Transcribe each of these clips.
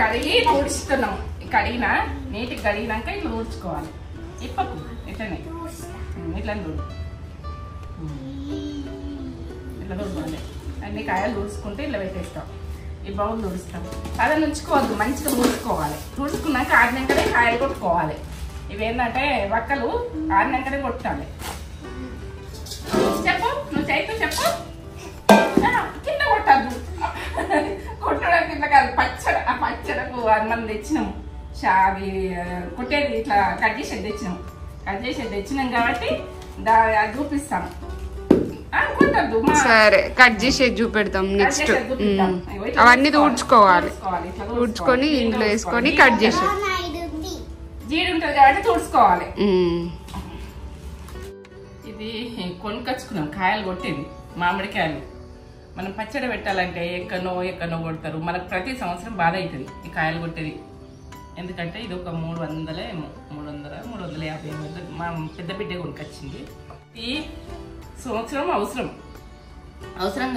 కడిగి ఊడ్చుతున్నాం. కడిగిన నీటికి కడిగినాక ఇట్లా ఊడ్చుకోవాలి. ఇప్పకు ఇట్లనే ఇట్లా ఇట్లా ఊడుకోవాలి. అన్ని కాయలు ఊడ్చుకుంటే ఇట్లా పెట్టేస్తాం. ఈ బౌల్ ఊడుస్తాం. అదే ఉంచుకోవద్దు, మంచిగా ఊడ్చుకోవాలి. ఊడ్చుకున్నాక ఆడినాకనే కాయలు కొట్టుకోవాలి. ఇవేంటంటే వక్కలు ఆడినాకనే కొట్టాలి. చెప్పు, నువ్వు చైతు చెప్పు. కింద కొట్టద్దు, కొట్టడం కింద కాదు. ఆ పచ్చడకు మనం తెచ్చినాము. అది కొట్టేది ఇట్లా కట్ చేసేది తెచ్చినాం కాబట్టి అది చూపిస్తాం. కొట్టద్దు. సరే, కట్ చేసేది చూపెడతాం. నెక్స్ట్ అవన్నీ తుడుచుకోవాలి. తుడుచుకొని ఇంట్లో వేసుకొని కట్ చేసేది. జీడి ఉంటుంది కాబట్టి తుడుచుకోవాలి. ఇది కొనుకొచ్చుకున్నాం కాయలు కొట్టేది, మామిడికాయలు. మనం పచ్చడి పెట్టాలంటే ఎక్కడో కొడతారు. మనకు ప్రతి సంవత్సరం బాధ అవుతుంది ఈ కాయలు కొట్టేది. ఎందుకంటే ఇది ఒక 350 మా పెద్ద బిడ్డ కొనుకొచ్చింది. ఈ సంవత్సరం అవసరం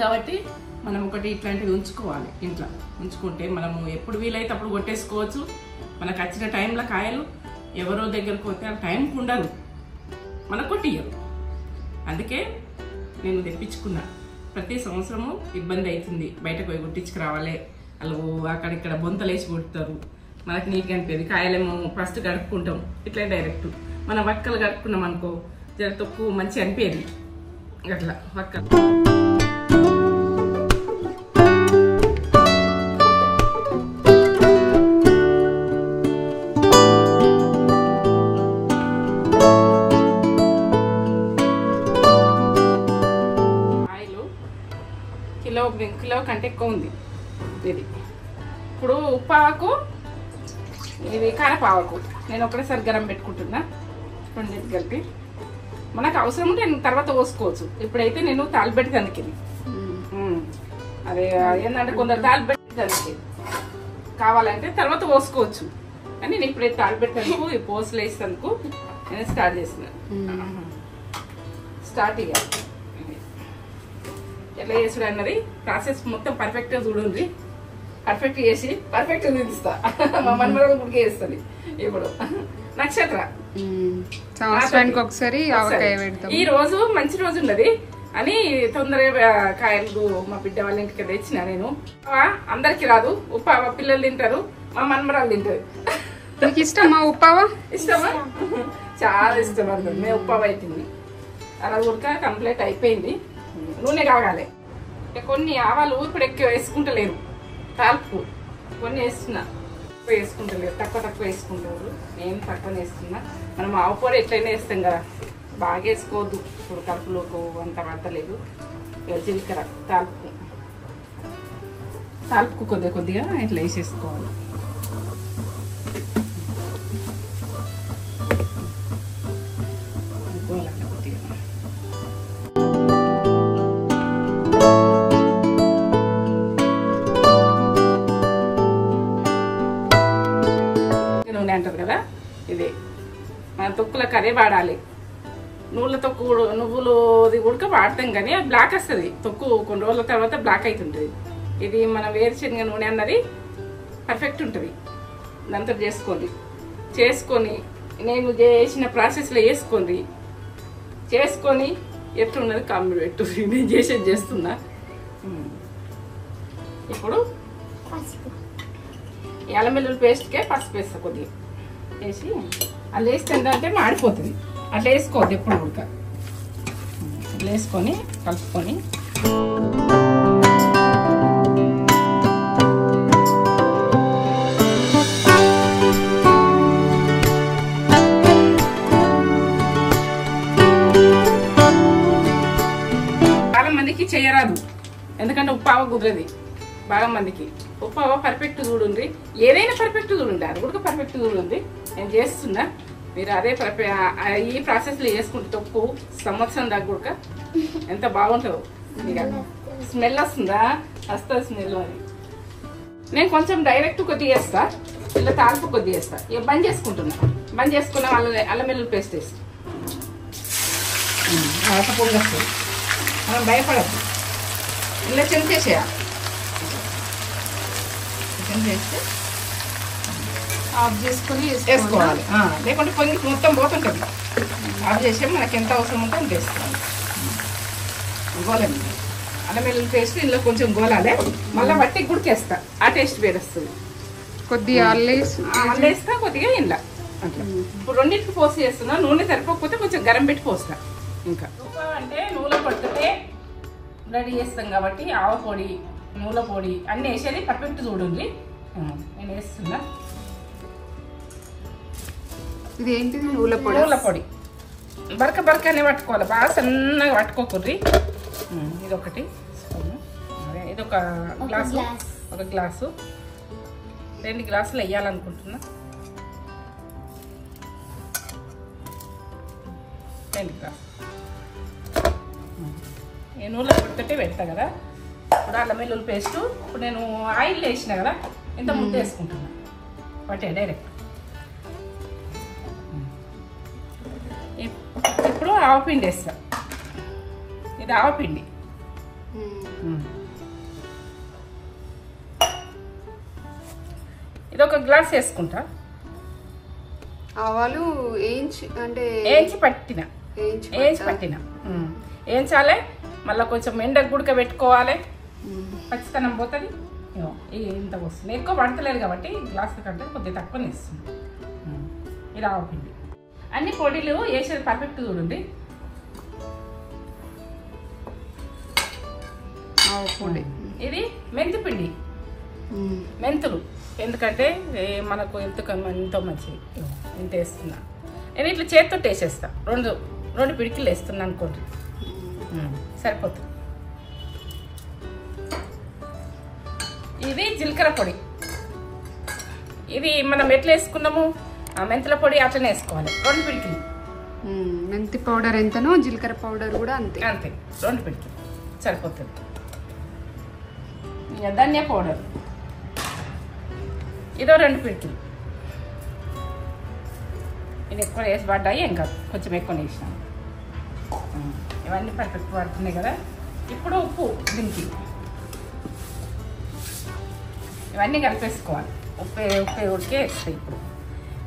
కాబట్టి మనం ఒకటి ఇట్లాంటిది ఉంచుకోవాలి. ఇంట్లో ఉంచుకుంటే మనము ఎప్పుడు వీలైతే అప్పుడు కొట్టేసుకోవచ్చు. మనకు వచ్చిన టైంలో కాయలు ఎవరో దగ్గరకు పోతే ఆ టైంకి ఉండరు, మనకు కొట్టియ్యరు. అందుకే నేను తెప్పించుకున్నా. ప్రతి సంవత్సరము ఇబ్బంది అవుతుంది, బయటకు పోయి కొట్టించుకురావాలి. వాళ్ళు అక్కడిక్కడ బొంతలేసి కొడతారు, మనకు నీట్గా అనిపించేది. కాయలేమో ఫస్ట్ గడుపుకుంటాం, ఇట్లా డైరెక్ట్. మన వక్కలు గడుపుకున్నాం అనుకో, జర తక్కువ మంచి అనిపించేది. అట్లా వక్కలు కిలో కంటే ఎక్కువ ఉంది. ఇది ఇప్పుడు ఉప్పాకు ఇది కారపాకు నేను ఒకటేసారి గరం పెట్టుకుంటున్నా రెండింటి కలిపి మనకు అవసరం ఉంటే నేను తర్వాత పోసుకోవచ్చు ఇప్పుడైతే నేను తాలిపెట్టడానికి అదే ఏంటంటే కొందరు తాలిపెట్టడానికి కావాలంటే తర్వాత పోసుకోవచ్చు అని నేను ఇప్పుడైతే తాలిపెట్టడానికి ఈ పోసులు వేసేందుకు నేను స్టార్ట్ చేస్తున్నాను స్టార్ట్ ఇక ఎట్లా చేసుడు అన్నది ప్రాసెస్ మొత్తం పర్ఫెక్ట్గా చూడండి పర్ఫెక్ట్ చేసి పర్ఫెక్ట్ తీస్తా మా మనమరాలు గుడికి వేస్తుంది ఇప్పుడు నక్షత్ర సంవత్సరానికి ఒకసారి ఈ రోజు మంచి రోజు ఉన్నది అని తొందరగా కాయలు మా బిడ్డ వాళ్ళ ఇంటికి తెచ్చిన నేను అందరికి రాదు ఉప్పావ పిల్లలు తింటారు మా మనమరాలు తింటారు మీకు ఇష్టమా ఉప్పావ ఇష్టమా చాలా ఇష్టం అందరు మేము ఉప్పావ అయిపోయింది అలా ఉడక కంప్లీట్ అయిపోయింది నూనె కాగాలి కొన్ని ఆవాలు ఇప్పుడు ఎక్కువ వేసుకుంటలేరు తాల్పు కొన్ని వేస్తున్నా వేసుకుంటలేరు తక్కువ వేసుకుంటారు నేను తక్కువ వేస్తున్నా మనం ఆవు పొడి ఎట్లయినా వేస్తాం కదా బాగా వేసుకోవద్దు ఇప్పుడు కడుపులోకి అంత పడతలేదు జీలకర్ర తాల్పుకు కొద్దిగా ఇట్లా వేసేసుకోవాలి నూనె అంటారు కదా ఇది మన తొక్కులకు అదే వాడాలి నువ్వుల తొక్కు నువ్వులుది ఉడక వాడతాం కానీ అది బ్లాక్ వస్తుంది తొక్కు కొన్ని రోజుల తర్వాత బ్లాక్ అవుతుంటుంది ఇది మన వేరుశనగ నూనె అన్నది పర్ఫెక్ట్ ఉంటుంది దాంతో చేసుకొని నేను చేసిన ప్రాసెస్లో చేసుకొని ఎట్లున్నది కామెంట్ పెట్టు నేను చేస్తున్నా ఇప్పుడు అల్లం వెల్లుల్లి పేస్ట్కే పసుపు వేస్తా కొద్దిగా వేసి అలా వేస్తే ఏంటంటే మాడిపోతుంది అట్లా వేసుకోవద్దు ఎప్పుడు ఉడక అట్లా వేసుకొని కలుపుకొని చాలా మందికి చేయరాదు ఎందుకంటే ఉప్పావ కుదరది బాగా మందికి ఉప్పావ పర్ఫెక్ట్ చూడండి ఏదైనా పర్ఫెక్ట్ చూడండి అది కూడా పర్ఫెక్ట్ చూడండి నేను చేస్తున్నా మీరు అదే ఈ ప్రాసెస్లో చేసుకుంటే తప్పు సంవత్సరం దాకా కూడా ఎంత బాగుంటుందో ఇక స్మెల్ వస్తుందా వస్తుంది స్మెల్ అని నేను కొంచెం డైరెక్ట్ కొద్దిగా వేస్తా ఇలా తాల్పు కొద్దిగా వేస్తా ఇక బంద్ చేసుకున్నా అల్లం వెల్లుల్లి పేస్ట్ వేస్తా పొంగి వస్తుంది మనం భయపడద్దు ఇలా చెంచేసేయాలి చేస్తే ఆఫ్ చేసుకొని వేసుకోవాలి లేకుంటే పొంగి మొత్తం పోతుంటుంది ఆఫ్ చేసే మనకి ఎంత అవసరం ఉంటే అంత వేసుకోవాలి గోలండి అల్లం వెల్లుల్లి పేస్ట్ ఇందులో కొంచెం గోలాలే మళ్ళీ వట్టికి గుడికేస్తా ఆ టేస్ట్ వేరు వస్తుంది కొద్దిగా అల్లేస్తా కొద్దిగా ఇంట్లో అట్లా ఇప్పుడు రెండింటికి పోసి చేస్తున్నా నూనె సరిపోకపోతే కొంచెం గరం పెట్టి పోస్తా ఇంకా అంటే నూనె పట్టుతే రెడీ చేస్తాం కాబట్టి ఆవ పొడి నూనె పొడి అన్నీ వేసేది పర్ఫెక్ట్ చూడండి నేను వేస్తున్నా ఇది ఏంటిది నూనె పొడి బరకనే పట్టుకోవాలి బాగా సన్నగా పట్టుకోకూర్రి ఇది ఒకటి స్పూను ఇది ఒక గ్లాసు 2 గ్లాసులు వేయాలనుకుంటున్నా 2 గ్లాసు ఈ నూనె పొడితోటి పెడతా కదా ఇప్పుడు అల్లం వెల్లుల్లి పేస్ట్ ఇప్పుడు నేను ఆయిల్ వేసిన కదా ఇంత ముద్ద వేసుకుంటున్నా పట్టే డైరెక్ట్ ఇప్పుడు ఆవపిండి వేస్తా ఇది ఆవపిండి ఇది ఒక గ్లాస్ వేసుకుంటా ఆవాలు వేయించి పట్టిన వేయించాలి మళ్ళీ కొంచెం ఎండకు గుడక పెట్టుకోవాలి ఖచ్చితంగా పోతుంది ఇంత వస్తుంది ఎక్కువ పడతలేదు కాబట్టి గ్లాస్ కంటే కొద్దిగా తక్కువనే ఇస్తుంది ఇది ఆవపిండి అన్ని పొడిలు వేసేది పర్ఫెక్ట్ చూడండి పొడి ఇది మెంతి పిండి మెంతులు ఎందుకంటే మనకు ఎంతో మంచిది ఇంత వేస్తున్నా నేను ఇట్లా చేతితో వేసేస్తా 2 పిడికిలు వేస్తున్నా అనుకోండి సరిపోతుంది ఇది జీలకర్ర పొడి. ఇది మనం ఎట్లా వేసుకున్నాము మెంతుల పొడి అట్లనే వేసుకోవాలి. 2 పిడికిలు మెంతి పౌడర్ ఎంతనో జీలకర్ర పౌడర్ కూడా అంతే 2 పిడికిలు సరిపోతుంది. ఇక ధనియా పౌడర్ ఇదో 2 పిడికిలు. ఇది ఎక్కువ వేసి పడ్డాయి ఏం కాదు, కొంచెం ఎక్కువ వేసినాను. ఇవన్నీ పర్ఫెక్ట్ పడుతున్నాయి కదా. ఇప్పుడు ఉప్పు దీనికి ఇవన్నీ కలిపేసుకోవాలి. ఉప్పు ఉడికే వేస్తాయి. ఇప్పుడు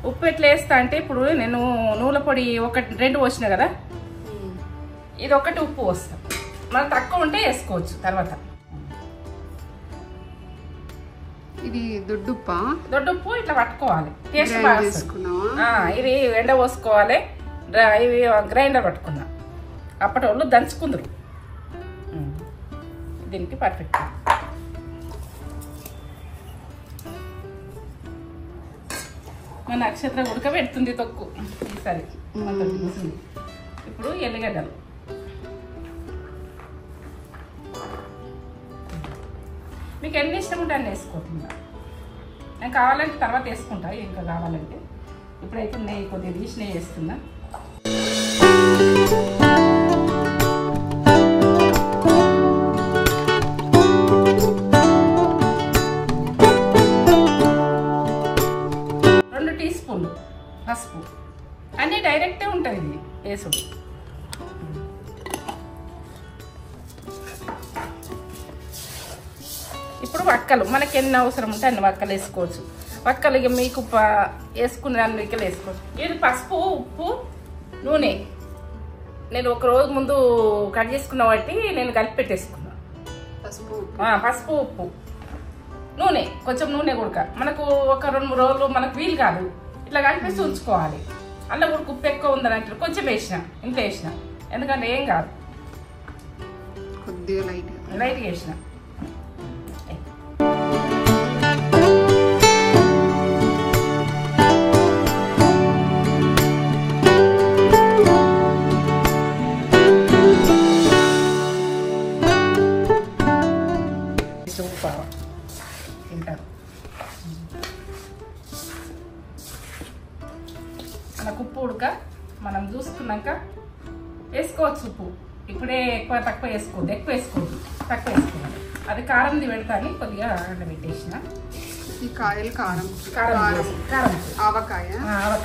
ఉప్పు ఎట్లా వేస్తా అంటే ఇప్పుడు నేను నూనె పొడి 2 పోసిన కదా, ఇది ఒకటి ఉప్పు పోస్తాను. మనం తక్కువ ఉంటే వేసుకోవచ్చు తర్వాత. ఇది దొడ్డుప్పు ఇట్లా పట్టుకోవాలి, టేస్ట్ బాగా ఇది ఎండ పోసుకోవాలి. ఇవి గ్రైండర్ పట్టుకున్నా, అప్పటి వాళ్ళు దంచుకుందరు. దీనికి పర్ఫెక్ట్. మన నక్షత్రం ఉడకబెడుతుంది తొక్కు ఈసారి. ఇప్పుడు ఎల్లిగడ్డలు మీకు ఎన్ని ఇష్టం ఉంటే అన్నీ వేసుకోకుండా. నేను కావాలంటే తర్వాత వేసుకుంటా, ఇంకా కావాలంటే. ఇప్పుడైతే నెయ్యి కొద్దిగా తీసి నెయ్యి వేస్తున్నా. పసుపు అన్నీ డైరెక్టే ఉంటుంది ఇది వేసుడు. ఇప్పుడు వక్కలు మనకి ఎన్ని అవసరం ఉంటే అన్ని వక్కలు వేసుకోవచ్చు. వక్కలు ఇక మీకు వేసుకునే దాన్ని మీకు వేసుకోవచ్చు. ఇది పసుపు, ఉప్పు, నూనె నేను ఒక రోజు ముందు కట్ చేసుకున్న బట్టి నేను కలిపి పెట్టేసుకున్నా. పసుపు, ఉప్పు, నూనె, కొంచెం నూనె కూడా మనకు ఒక 2-3 రోజులు మనకు వీలు కాదు, ఇట్లా కలిపేసి ఉంచుకోవాలి. అలా కూడా ఉప్పు ఎక్కువ ఉందని అంటారు, కొంచెం వేసిన, ఇంత వేసిన, ఎందుకంటే ఏం కాదు, కొద్దిగా లైట్గా వేసిన. ఉప్పు తింటారు మనకు. ఉప్పు ఉడక మనం చూసుకున్నాక వేసుకోవచ్చు ఉప్పు. ఇప్పుడే ఎక్కువ తక్కువ వేసుకోవద్దు, ఎక్కువ వేసుకోవద్దు, తక్కువ వేసుకోవాలి. అది కారంది పెడతాను, కొద్దిగా పెట్టేసిన. ఈ కాయలు కారం ఆవకాయ,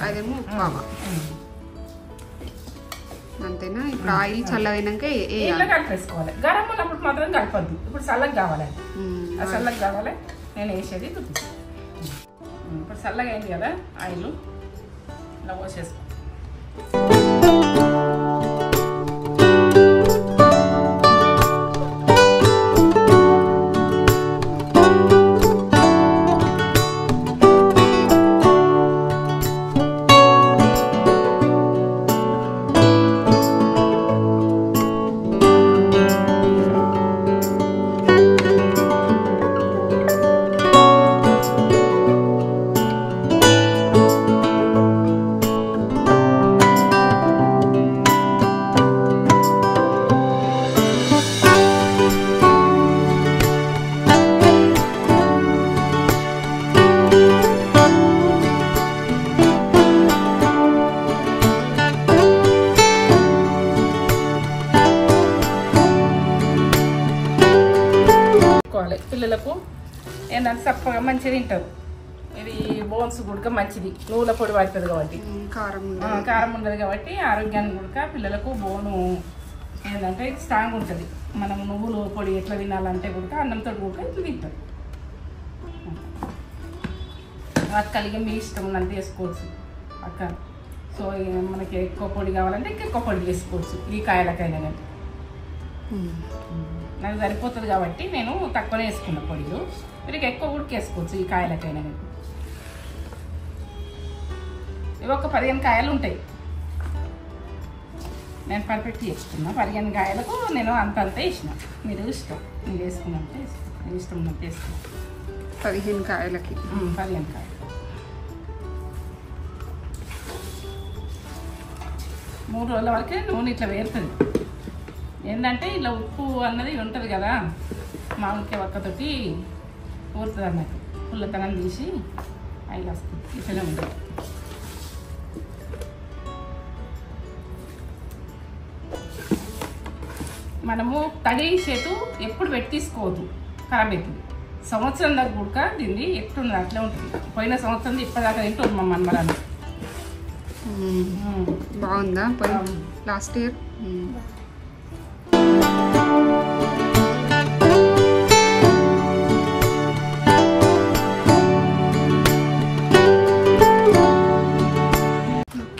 అదేమో అంతేనా. ఇప్పుడు ఆయిల్ చల్లవైనాక కలిపేసుకోవాలి. గరం ఉన్నప్పుడు మాత్రం కలపద్దు. ఇప్పుడు చల్లగా కావాలి, అది చల్లగా కావాలి. నేను వేసేది చూపిస్తాను. ఇప్పుడు చల్లగా అయింది కదా ఆయిల్, ఇలా పోసేసుకో. పిల్లలకు ఏంటంటే చప్పగా మంచిగా తింటారు. ఇది బోన్స్ కూడా మంచిది, నూనె పొడి పడుతుంది కాబట్టి, కారం ఉండదు కాబట్టి ఆరోగ్యానికి కూడా పిల్లలకు బోను ఏంటంటే స్ట్రాంగ్ ఉంటుంది. మనం నువ్వులు పొడి ఎట్లా తినాలంటే కూడా అన్నంతో కూడా ఇట్లా తింటారు. అక్కలిగా మీ ఇష్టం ఉన్నంత వేసుకోవచ్చు అక్క. సో మనకి ఎక్కువ పొడి కావాలంటే ఎక్కువ పొడి వేసుకోవచ్చు. ఈ కాయలకైనా కానీ నాకు సరిపోతుంది కాబట్టి నేను తక్కువనే వేసుకున్న పొడిలు. మీరు ఎక్కువ ఉడికేసుకోవచ్చు ఈ కాయలకైనా కానీ. ఇవి ఒక 15 కాయలు ఉంటాయి. నేను పర్ఫెక్ట్ చేసుకున్నా. 15 కాయలకు నేను అంతంతా వేసిన. మీరు ఇష్టం, మీరు వేసుకున్నంత వేసుకున్నాను, మీరు ఇష్టం ఉన్నంత వేసుకున్నాను. 15 కాయలకి 15 కాయలు. 3 రోజుల వరకే నూనె ఇట్లా వేరుతుంది. ఏంటంటే ఇలా ఉప్పు అన్నది ఉంటుంది కదా, మామిడికాయ ఒక్కతోటి ఊరుతుంది అన్నట్టు పుల్లతనం తీసి ఆయిల్ వస్తుంది ఇట్లనే ఉంటుంది. మనము తడి చేతు ఎప్పుడు పెట్టి తీసుకోవద్దు, ఖరాబ్ అవుతుంది. సంవత్సరం దాకా ఉడక దీన్ని ఎట్లున్నది అట్లే ఉంటుంది. పోయిన సంవత్సరం ఇప్పటిదాకా తింటుంది మా మనమరాలు. బాగుందా లాస్ట్ ఇయర్?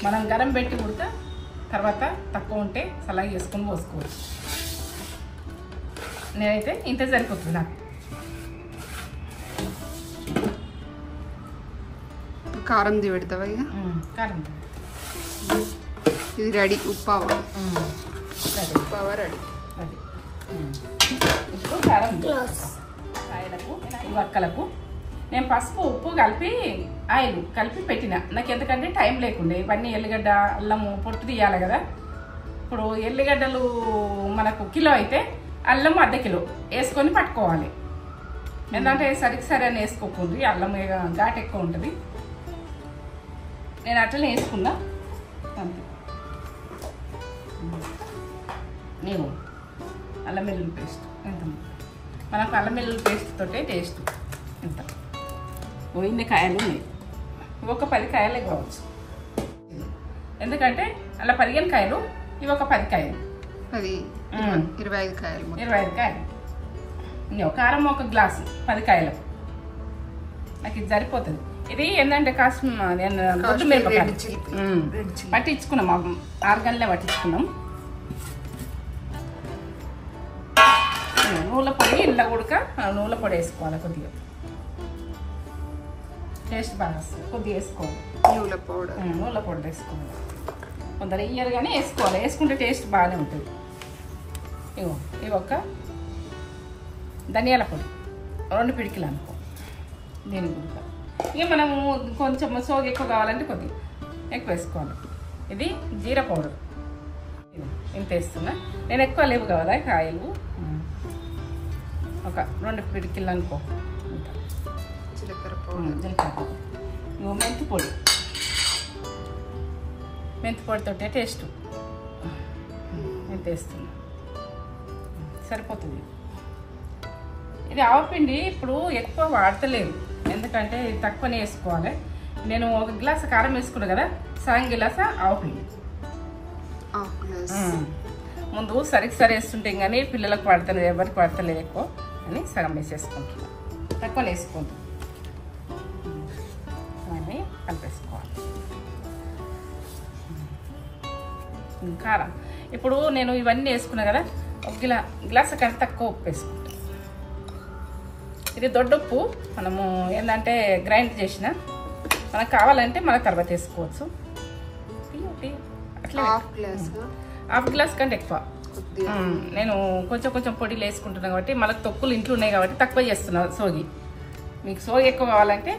మనం గరం పెట్టి ఉడక తర్వాత తక్కువ ఉంటే సలాగి చేసుకొని పోసుకోవచ్చు. నేనైతే ఇంత సరిపోతుంది నాకు. కారం పెడతావా ఇక? కారం ఇది రెడీ. ఉప్పావ రెడీ. ఉప్పావ రెడీ. అది ఇప్పుడు కారం కాయలకు వక్కలకు నేను పసుపు ఉప్పు కలిపి ఆయిల్ కలిపి పెట్టిన. నాకు ఎందుకంటే టైం లేకుండే ఇవన్నీ ఎల్లిగడ్డ అల్లము పొట్టు తీయాలి కదా. ఇప్పుడు ఎల్లిగడ్డలు మనకు కిలో అయితే అల్లం అర్ధ కిలో వేసుకొని పట్టుకోవాలి. ఎందుకంటే సరే అని వేసుకోకుంది, అల్లం ఘాటు ఎక్కువ ఉంటుంది. నేను అట్లనే వేసుకున్నా అంతే. నేను అల్లం వెల్లుల్లి పేస్ట్ ఎంత మనకు అల్లం వెల్లుల్లి పేస్ట్ తోటే టేస్ట్. ఎంత పోయింది కాయలు ఉన్నాయి, ఒక 10 కాయలే కావచ్చు. ఎందుకంటే అలా 15 కాయలు, ఇవి ఒక 10 కాయలు, 25 కాయలు. 25 కాయలు. కారం ఒక గ్లాసు 10 కాయలకు నాకు ఇది సరిపోతుంది. ఇది ఏంటంటే గుడ్డు మిరపకాయ పట్టించుకున్నాం, 6 గంటలే పట్టించుకున్నాం. నూనె పొడి ఇళ్ళ ఉడక నూనె పొడి వేసుకోవాలి, కొద్దిగా టేస్ట్ బాగా వస్తుంది. కొద్దిగా వేసుకోవాలి నూనె పొడి వేసుకోవాలి. కొందరు ఇయ్యరు కానీ వేసుకోవాలి, వేసుకుంటే టేస్ట్ బాగానే ఉంటుంది. ఇవి ఒక ధనియాల పొడి 2 పిడికిలు అనుకో దీనికి ఉడక. ఇక మనము కొంచెం సోగు ఎక్కువ కావాలంటే కొద్దిగా ఎక్కువ వేసుకోవాలి. ఇది జీరా పౌడర్ ఇంత వేస్తున్నా నేను, ఎక్కువ లేవు కదా కాయలు, ఒక 2 పిడికిలు అనుకో. జీలకర్ర మెంతి పొడి, మెంతి పొడితోటే టేస్ట్. ఎంత వేస్తున్నా సరిపోతుంది. ఇది ఆవపిండి ఇప్పుడు ఎక్కువ వాడతలేదు, ఎందుకంటే తక్కువనే వేసుకోవాలి. నేను 1 గ్లాసు కారం వేసుకున్నా కదా, సగం గ్లాసు ఆవపిండి. ముందు సరే వేస్తుంటాం కానీ పిల్లలకు పడతలేదు, ఎవరికి పడతలేదు ఎక్కువ అని సగం వేసేసుకుంటున్నాం. తక్కువ వేసుకుంటాం, అవన్నీ కలిపేసుకోవాలి. కారం ఇప్పుడు నేను ఇవన్నీ వేసుకున్నా కదా, 1 గ్లాసు కంటే తక్కువ ఉప్పు వేసుకుంటాను. ఇది దొడ్డుప్పు, మనము ఏంటంటే గ్రైండ్ చేసిన, మనకు కావాలంటే మన తర్వాత వేసుకోవచ్చు. అట్లా హాఫ్ గ్లాస్ కంటే ఎక్కువ. నేను కొంచెం పొడిలు వేసుకుంటున్నాను కాబట్టి మనకు తొక్కులు ఇంట్లో ఉన్నాయి కాబట్టి తక్కువ చేస్తున్నాను సోగి. మీకు సోగి ఎక్కువ కావాలంటే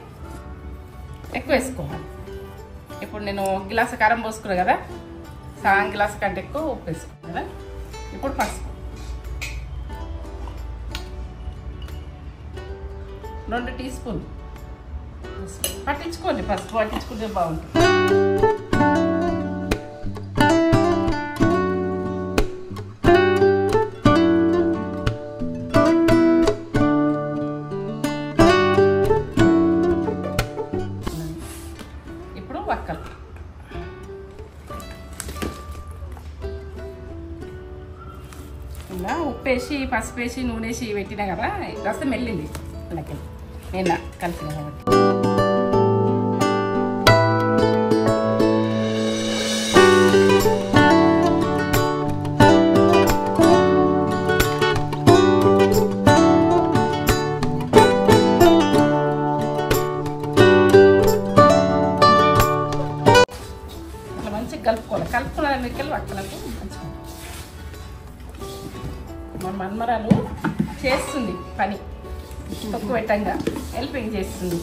ఎక్కువ వేసుకోవాలి. ఇప్పుడు నేను 1 గ్లాసు కారం పోసుకున్నాను కదా, సగం గ్లాసు కంటే ఎక్కువ ఉప్పు వేసుకున్నాను కదా. ఇప్పుడు పసుపు 2 టీ స్పూన్లు పట్టించుకోండి, పసుపు పట్టించుకుంటే బాగుంటుంది. ఇప్పుడు వక్కలు ఇలా ఉప్పేసి పసుపు వేసి నూనె వేసి పెట్టినా కదా, కాస్త మెల్లింది అలాగే నేను కలిపిన కాబట్టి. ఇట్లా మంచిగా కలుపుకున్న మిక్కలు వక్కలకు మంచిగా. మన మన్మరాలు చేస్తుంది పని, తొక్కు పెట్టంగా హెల్పింగ్ చేస్తుంది.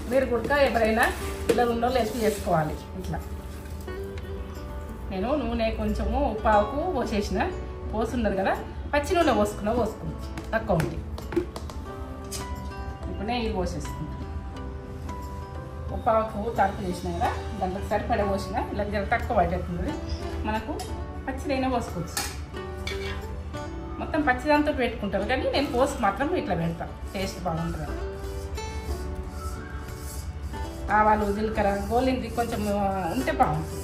మీరు కూడా ఎవరైనా పిల్లలు ఉన్నోళ్ళు హెల్ప్ చేసుకోవాలి. ఇట్లా నేను నూనె కొంచెము ఉప్పాకు పోసేసిన, పోసున్నది కదా, పచ్చి నూనె పోసుకోవచ్చు తక్కువ ఉంది. ఇప్పుడు నెయ్యి పోసేసుకుంటాం. ఉప్పాకు తడుపు చేసినా కదా దాంట్లో సరిపడ పోసినా ఇలా జర తక్కువ పట్టేస్తుంది. మనకు పచ్చిదైనా పోసుకోవచ్చు. మొత్తం పచ్చిదంతా పెట్టుకుంటారు కానీ నేను పోసి మాత్రం ఇట్లా పెడతా, టేస్ట్ బాగుంటుంది. ఆవాలు జీలకర్ర గోలింది కొంచెం ఉంటే బాగుంటుంది.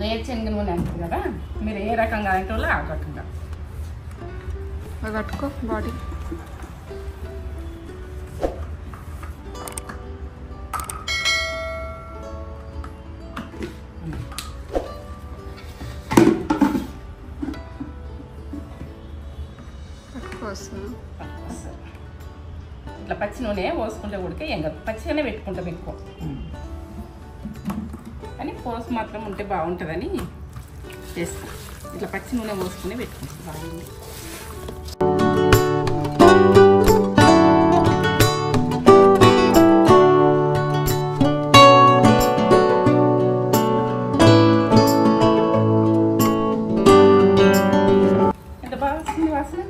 వేరుశనగ నూనె అంటారు కదా, మీరు ఏ రకంగా అంటే వాళ్ళు ఆ రకంగా కట్టుకో బాడీ. ఇట్లా పచ్చి నూనె పోసుకుంటే ఉడికే ఏం కాదు, పచ్చిగానే పెట్టుకుంటాం ఎక్కువ కానీ పోసి మాత్రం ఉంటే బాగుంటుందని చేస్తాం. ఇట్లా పచ్చి నూనె పోసుకుని పెట్టుకుంటాం బాగుంది. ఎంత బాగా వస్తుంది వాసన,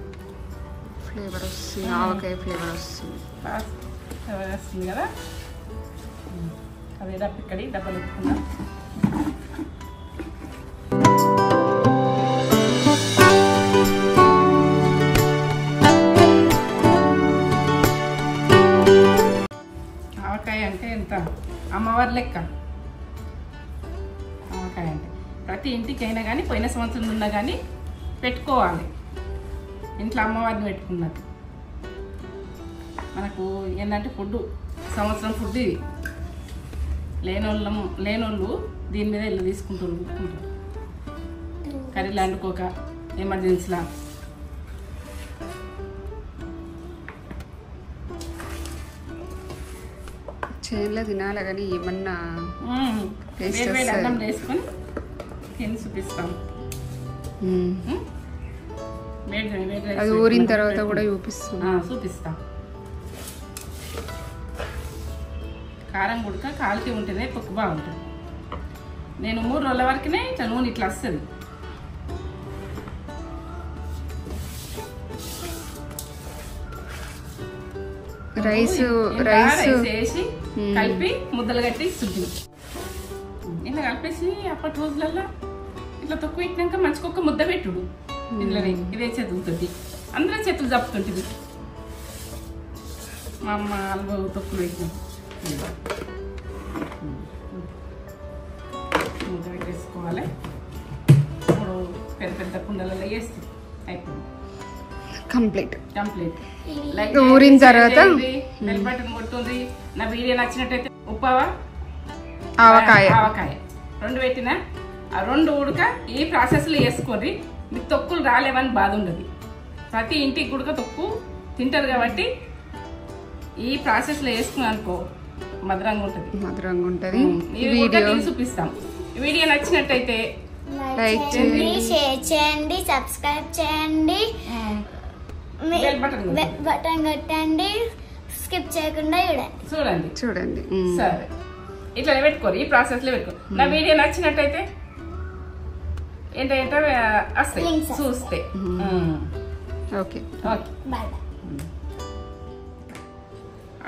ఫ్లేవర్ వస్తుంది, ఆవకాయ ఫ్లేవర్ వస్తుంది, బాగా వస్తుంది కదా. అదే ఇక్కడి డబ్బలు పెట్టుకున్నాం. ఆవకాయ అంటే ఎంత అమ్మవారి లెక్క. ఆవకాయ అంటే ప్రతి ఇంటికి అయినా కానీ పోయిన సంవత్సరం ఉన్నా కానీ పెట్టుకోవాలి. ఇంట్లో అమ్మవారిని పెట్టుకున్నట్టు మనకు ఏంటంటే ఫుడ్ సంవత్సరం ఫుడ్ ఇది. లేనోళ్ళు దీని మీద ఇల్లు తీసుకుంటారు కర్రీలు వండుకోక ఎమర్జెన్సీలా. చేనులో తినాలి కానీ ఏమన్నా వేడి అన్నం వేసుకొని తిని చూపిస్తాం. అది ఊరిన తర్వాత కూడా చూపిస్తాం. కారం గుడక కాలిటీ ఉంటేనే తొక్కు బాగుంటుంది. నేను 3 రోజుల వరకునే ఇట్లా నూనె ఇట్లా వస్తుంది. రైస్ వేసి కలిపి ముద్దలు కట్టి ఇస్తుంది. ఇట్లా కలిపేసి అప్పటి రోజులలో ఇట్లా తొక్కు పెట్టినాక మంచికొక్క ముద్ద పెట్టుడు. ఇట్లనే ఇదే చేతులతోటి అందరం చేతులు జప్పుతుంటుంది. మా అమ్మ అల్వ తొక్కులు పెట్టిన ముద్ద పెట్టేసుకోవాలి. ఇప్పుడు పెద్ద పెద్ద కుండలలో వేస్తే అయిపోయింది, కంప్లీట్. ఊరిన తర్వాత బెల్ బటన్ కొట్టుంది. నా వీడియో నచ్చినట్టయితే ఉప్పావా ఆవకాయ 2 పెట్టినా ఆ 2 ఉడక ఈ ప్రాసెస్లో వేసుకోండి. మీకు తొక్కులు రాలేవని బాధ ఉండదు. ప్రతి ఇంటికి ఉడక తొక్కు తింటారు కాబట్టి ఈ ప్రాసెస్లో వేసుకున్నాను అనుకో మధురంగా ఉంటుంది. ఈ వీడియో చూపిస్తాం. ఈ వీడియో నచ్చినట్టయితే లైక్ చేయండి, షేర్ చేయండి, సబ్స్క్రైబ్ చేయండి, బెల్ బటన్ కొట్టండి, స్కిప్ చేయకుండా చూడండి. సరే ఇట్లా పెట్టుకోరు, ఈ ప్రాసెస్ లో పెట్టుకోరు. నా వీడియో నచ్చినట్టయితే ఏంటంటే వస్తాయి చూస్తే. Okay bye.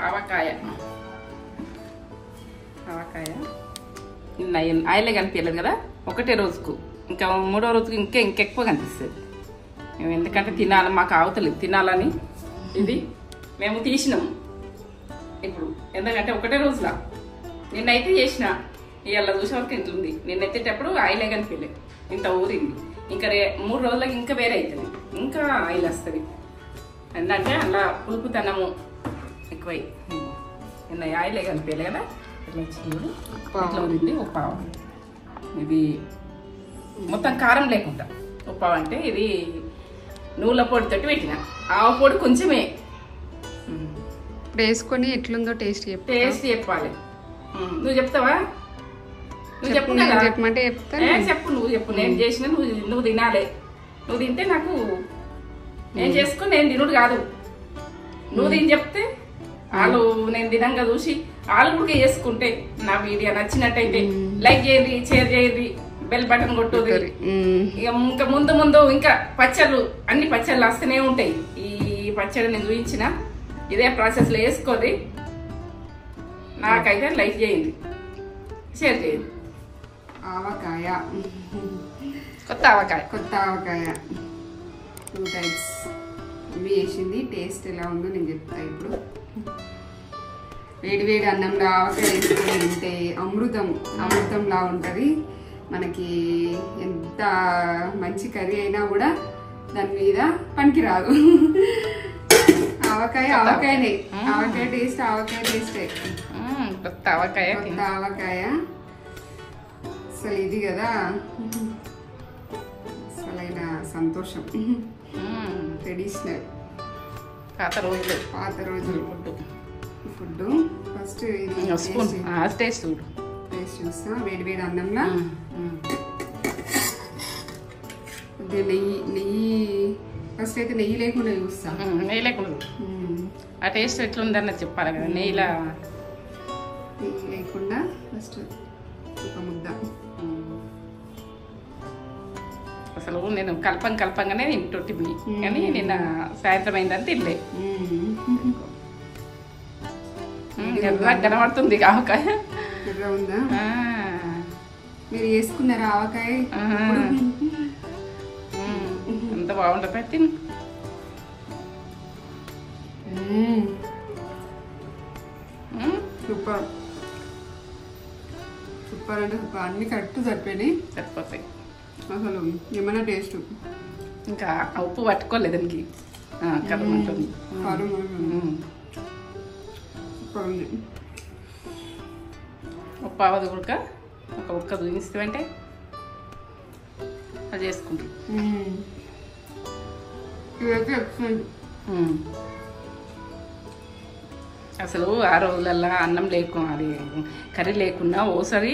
ఆవకాయ నిన్న ఆయిలే కనిపించలేదు కదా, ఒకటే రోజుకు. ఇంకా 3వ రోజుకు ఇంకెక్కువ కనిపిస్తుంది. మేము ఎందుకంటే తినాలి, మాకు ఆవుతలేదు తినాలని ఇది మేము తీసినాం ఇప్పుడు. ఎందుకంటే ఒకటే రోజులా నిన్నైతే చేసిన, ఇవాళ చూసే వరకు ఇంత ఉంది. నిన్నెత్తేటప్పుడు ఆయిలే కనిపించలేదు, ఇంత ఊరింది. ఇంకా 3 రోజులకి ఇంకా వేరే అవుతుంది, ఇంకా ఆయిల్ వస్తుంది. ఎందుకంటే అలా పులుపుతనము ఎక్కువై నిన్న ఆయిలే కనిపించలే కదా. ఇట్లా చిక్కుడు ఇట్లా ఉంది ఉప్పావ. ఇది మొత్తం కారం లేకుండా ఉప్పావ అంటే ఇది నువ్వుల పొడితో పెట్టిన. ఆవు పొడి కొంచెమే వేసుకొని ఎట్లుందో టేస్ట్ చెప్పాలి. నువ్వు చెప్తావా? నువ్వు చెప్పు కదా, చెప్పమంటే చెప్తా. చెప్పు, నువ్వు చెప్పు. నేను చేసిన నువ్వు తినాలి. నువ్వు తింటే నాకు నేను చేసుకుని నేను తినుడు కాదు. నువ్వు తిని చెప్తే వాళ్ళు నేను తినంగా చూసి వాళ్ళు కూడా చేసుకుంటే నా వీడియో నచ్చినట్టయితే లైక్ చేయండి, షేర్ చేయండి, బెల్ బటన్ కొట్టుది. ఇక ఇంకా ముందు ఇంకా పచ్చళ్ళు, అన్ని పచ్చళ్ళు వస్తూనే ఉంటాయి. ఈ పచ్చడి నేను చూపించిన ఇదే ప్రాసెస్ లో వేసుకోండి. నాకైతే లైక్ చేయండి, షేర్ చేయండి. ఆవకాయ, కొత్త ఆవకాయ 2 టైప్స్ ఇవి వేసింది. టేస్ట్ ఎలా ఉందో నేను చెప్తా ఇప్పుడు. వేడి అన్నంలో ఆవకాయ వేసుకొని తింటే అమృతంలా ఉంటుంది. మనకి ఎంత మంచి కర్రీ అయినా కూడా దాని మీద పనికి రాదు. ఆవకాయనే, ఆవకాయ టేస్టే. కొత్త ఆవకాయ అసలు ఇది కదా అసలైన సంతోషం. ట్రెడిషనల్ పాత రోజులు ఫుడ్. ఫస్ట్ ఇది టేస్ట్ చూస్తా. వేడి అన్నంలో నెయ్యి ఫస్ట్ అయితే నెయ్యి లేకుండా చూస్తా. నెయ్యి లేకుండా ఆ టేస్ట్ ఎట్లుందన్నది చెప్పాలి కదా. నెయ్యి లేకుండా ఫస్ట్ ఒక ముద్ద. అసలు నేను కలపంగానే తింటుంటివి, కానీ నిన్న సాయంత్రం అయిందని తినలే. కనబడుతుంది ఆవకాయ. ఉందా? మీరు వేసుకున్నారా ఆవకాయ? ఎంత బాగుంటుంది తిని. సూపర్ అంటే అన్ని కరెక్ట్ సరిపోయినాయి. సరిపోతాయి అసలు ఏమైనా టేస్ట్. ఇంకా ఉప్పు పట్టుకోలేదు దానికి. కరం ఉంటుంది. సూపర్ ఉంది. ఉప్పు అవదు ఉడక, ఒక ఉక్క చూపిస్తామంటే అది చేసుకుంటాం. ఇదైతే ఎక్సలెంట్. అసలు ఆ రోజులల్లో అన్నం లేకుండా, అది కర్రీ లేకున్నా ఓసారి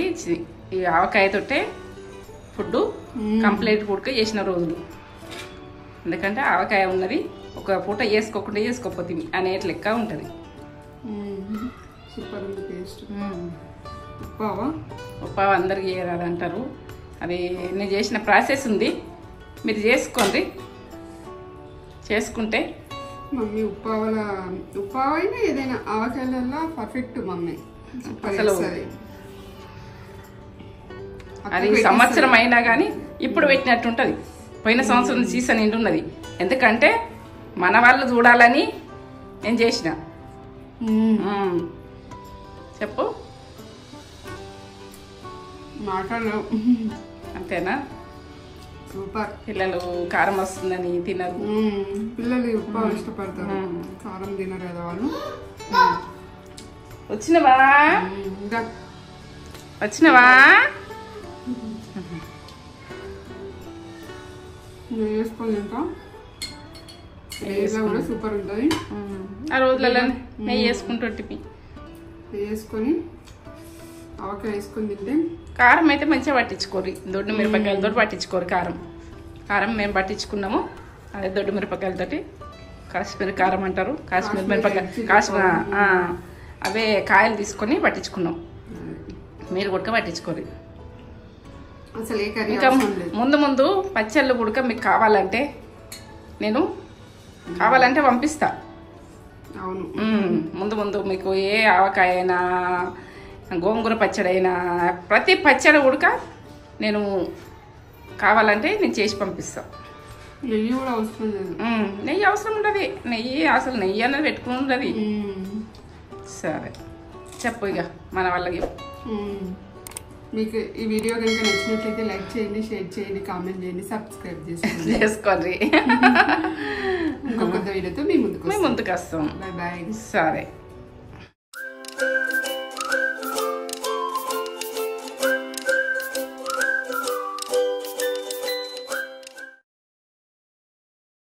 ఈ ఆవకాయతోటే ఫుడ్ కంప్లీట్ ఉడక చేసిన రోజులు. ఎందుకంటే ఆవకాయ ఉన్నది, ఒక పూట చేసుకోకుండా చేసుకోకపోతే అనేటి లెక్క ఉంటుంది. సూపర్ ఉంది టేస్ట్. ఉప్పావ అందరికి చేయరాదు అంటారు. అది నేను చేసిన ప్రాసెస్ ఉంది, మీరు చేసుకోండి. చేసుకుంటే మమ్మీ ఉప్పావైనా ఏదైనా ఆవకాయలలో పర్ఫెక్ట్ మమ్మీ. అసలు అది సంవత్సరం అయినా కానీ ఇప్పుడు పెట్టినట్టు ఉంటుంది. పోయిన సంవత్సరం సీజన్ ఏంటి ఉన్నది. ఎందుకంటే మన వాళ్ళు చూడాలని నేను చేసిన. చెప్పు. మాట్లాడలేవు. అంతేనా? సూపర్. పిల్లలు కారం వస్తుందని తినరు. పిల్లలు ఉప్పు ఇష్టపడతారు, కారం తినరు కదా వాళ్ళు. వచ్చినవా? వేసుకొని తింటాం. కూడా సూపర్ ఉంటుంది. ఆ రోజులలో నెయ్యి వేసుకుంటుంటే వేసుకొని ఆవకాయ వేసుకొని తింటే. కారం అయితే మంచిగా పట్టించుకోరు, దొడ్డు మిరపకాయలతో పట్టించుకోరు. కారం మేము పట్టించుకున్నాము. అదే దొడ్డు మిరపకాయలతోటి కాశ్మీర్ కారం అంటారు. కాశ్మీర్ మిరపకాయ అవే కాయలు తీసుకొని పట్టించుకున్నాం. మీరు కూడా పట్టించుకోరు. అసలు ఇంకా ముందు పచ్చళ్ళు కూడా మీకు కావాలంటే నేను పంపిస్తా. అవును. ముందు మీకు ఏ ఆవకాయ అయినా, గోంగూర పచ్చడి అయినా, ప్రతి పచ్చడి ఉడక నేను కావాలంటే నేను చేసి పంపిస్తా. నెయ్యి కూడా అవసరం లేదు. నెయ్యి అవసరం ఉండదు. అసలు నెయ్యి అన్నది పెట్టుకుని ఉండదు. సరే చెప్పు ఇక మన వాళ్ళకి. మీకు ఈ వీడియో కనుక నచ్చినట్లయితే లైక్ చేయండి, షేర్ చేయండి, కామెంట్ చేయండి, సబ్స్క్రైబ్ చేసుకోండి. ఇంకొక వీడియోతో మీ ముందుకు వస్తాం. Bye bye. సరే.